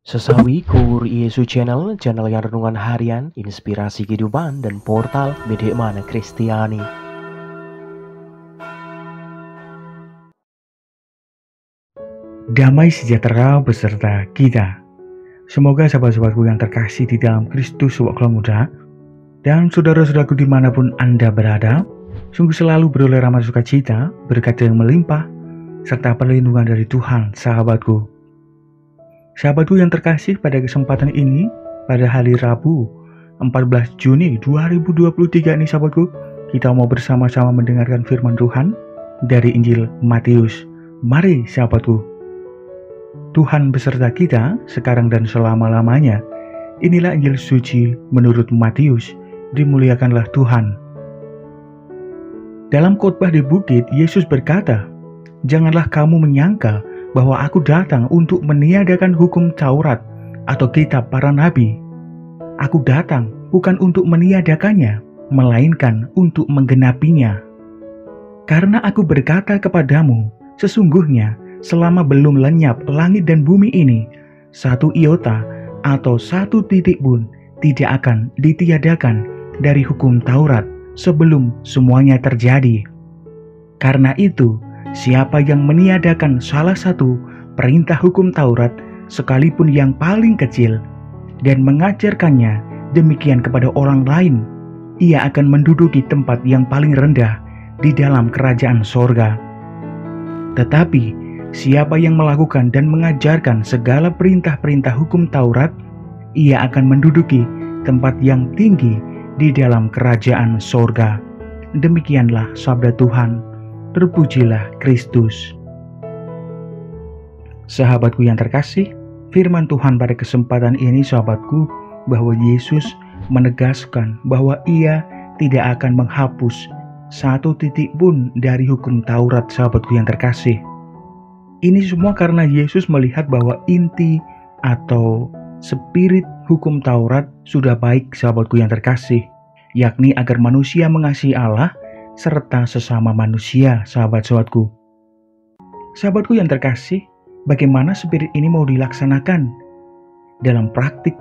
Sesawi Kur Yesu channel yang renungan harian, inspirasi kehidupan, dan portal Bedemana Kristiani. Damai sejahtera beserta kita. Semoga sahabat-sahabatku yang terkasih di dalam Kristus Waktu Muda dan saudara-saudaraku dimanapun Anda berada, sungguh selalu beroleh rahmat sukacita, berkat yang melimpah, serta perlindungan dari Tuhan, sahabatku. Sahabatku yang terkasih, pada kesempatan ini, pada hari Rabu 14 Juni 2023 ini sahabatku, kita mau bersama-sama mendengarkan firman Tuhan dari Injil Matius. Mari sahabatku, Tuhan beserta kita sekarang dan selama-lamanya. Inilah Injil suci menurut Matius. Dimuliakanlah Tuhan. Dalam khotbah di bukit, Yesus berkata, "Janganlah kamu menyangka bahwa aku datang untuk meniadakan hukum Taurat atau kitab para nabi. Aku datang bukan untuk meniadakannya, melainkan untuk menggenapinya. Karena aku berkata kepadamu, sesungguhnya selama belum lenyap langit dan bumi ini, satu iota atau satu titik pun tidak akan ditiadakan dari hukum Taurat sebelum semuanya terjadi. Karena itu, siapa yang meniadakan salah satu perintah hukum Taurat, sekalipun yang paling kecil, dan mengajarkannya demikian kepada orang lain, ia akan menduduki tempat yang paling rendah di dalam kerajaan sorga. Tetapi siapa yang melakukan dan mengajarkan segala perintah-perintah hukum Taurat, ia akan menduduki tempat yang tinggi di dalam kerajaan sorga." Demikianlah sabda Tuhan. Terpujilah Kristus. Sahabatku yang terkasih, firman Tuhan pada kesempatan ini sahabatku, bahwa Yesus menegaskan bahwa ia tidak akan menghapus satu titik pun dari hukum Taurat, sahabatku yang terkasih. Ini semua karena Yesus melihat bahwa inti atau spirit hukum Taurat sudah baik, sahabatku yang terkasih, yakni agar manusia mengasihi Allah serta sesama manusia, sahabat-sahabatku. Sahabatku yang terkasih, bagaimana spirit ini mau dilaksanakan? Dalam praktik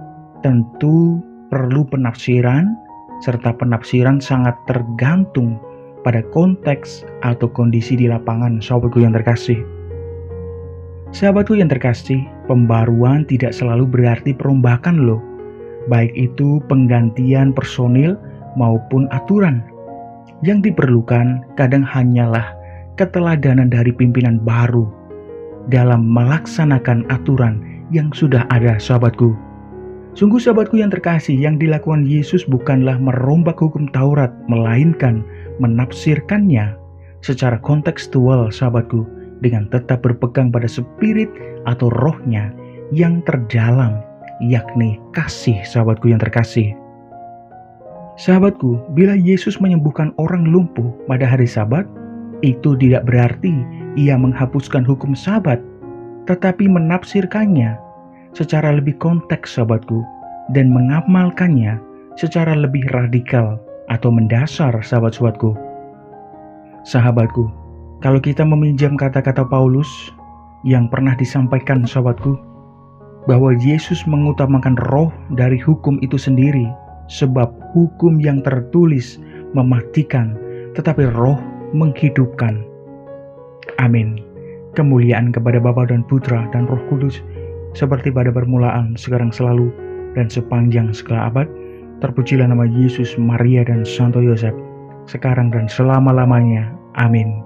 tentu perlu penafsiran, serta penafsiran sangat tergantung pada konteks atau kondisi di lapangan, sahabatku yang terkasih. Sahabatku yang terkasih, pembaruan tidak selalu berarti perombakan loh, baik itu penggantian personil maupun aturan. Yang diperlukan kadang hanyalah keteladanan dari pimpinan baru dalam melaksanakan aturan yang sudah ada, sahabatku. Sungguh sahabatku yang terkasih, yang dilakukan Yesus bukanlah merombak hukum Taurat, melainkan menafsirkannya secara kontekstual, sahabatku, dengan tetap berpegang pada spirit atau rohnya yang terdalam, yakni kasih, sahabatku yang terkasih. Sahabatku, bila Yesus menyembuhkan orang lumpuh pada hari Sabat, itu tidak berarti ia menghapuskan hukum Sabat, tetapi menafsirkannya secara lebih konteks, sahabatku, dan mengamalkannya secara lebih radikal atau mendasar, sahabat-sahabatku. Sahabatku, kalau kita meminjam kata-kata Paulus yang pernah disampaikan, sahabatku, bahwa Yesus mengutamakan roh dari hukum itu sendiri, sebab hukum yang tertulis mematikan, tetapi roh menghidupkan. Amin. Kemuliaan kepada Bapa dan Putra dan Roh Kudus, seperti pada permulaan, sekarang, selalu, dan sepanjang segala abad. Terpujilah nama Yesus, Maria, dan Santo Yosef, sekarang dan selama-lamanya. Amin.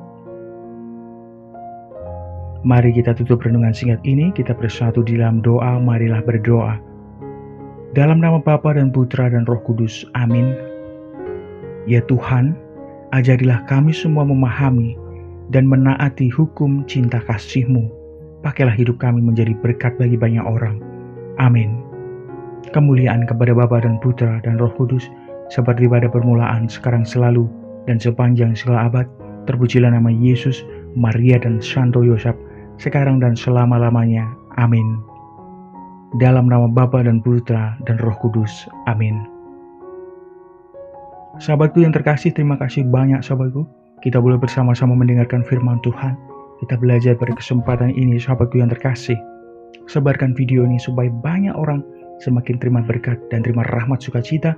Mari kita tutup renungan singkat ini, kita bersatu di dalam doa. Marilah berdoa. Dalam nama Bapa dan Putra dan Roh Kudus. Amin. Ya Tuhan, ajarilah kami semua memahami dan menaati hukum cinta kasih-Mu. Pakailah hidup kami menjadi berkat bagi banyak orang. Amin. Kemuliaan kepada Bapa dan Putra dan Roh Kudus, seperti pada permulaan, sekarang, selalu, dan sepanjang segala abad. Terpujilah nama Yesus, Maria, dan Santo Yosef, sekarang dan selama-lamanya. Amin. Dalam nama Bapa dan Putra dan Roh Kudus. Amin. Sahabatku yang terkasih, terima kasih banyak, sahabatku. Kita boleh bersama-sama mendengarkan firman Tuhan. Kita belajar pada kesempatan ini, sahabatku yang terkasih. Sebarkan video ini supaya banyak orang semakin terima berkat dan terima rahmat sukacita.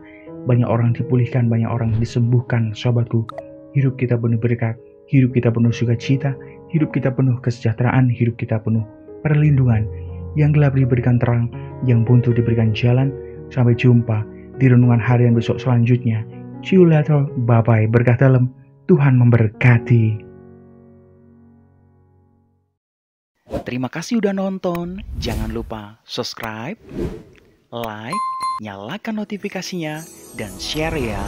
Banyak orang dipulihkan, banyak orang disembuhkan, sahabatku. Hidup kita penuh berkat, hidup kita penuh sukacita, hidup kita penuh kesejahteraan, hidup kita penuh perlindungan. Yang gelap diberikan terang, yang buntu diberikan jalan. Sampai jumpa di renungan harian besok selanjutnya. See you later, bye-bye. Berkah dalam, Tuhan memberkati. Terima kasih udah nonton. Jangan lupa subscribe, like, nyalakan notifikasinya, dan share ya.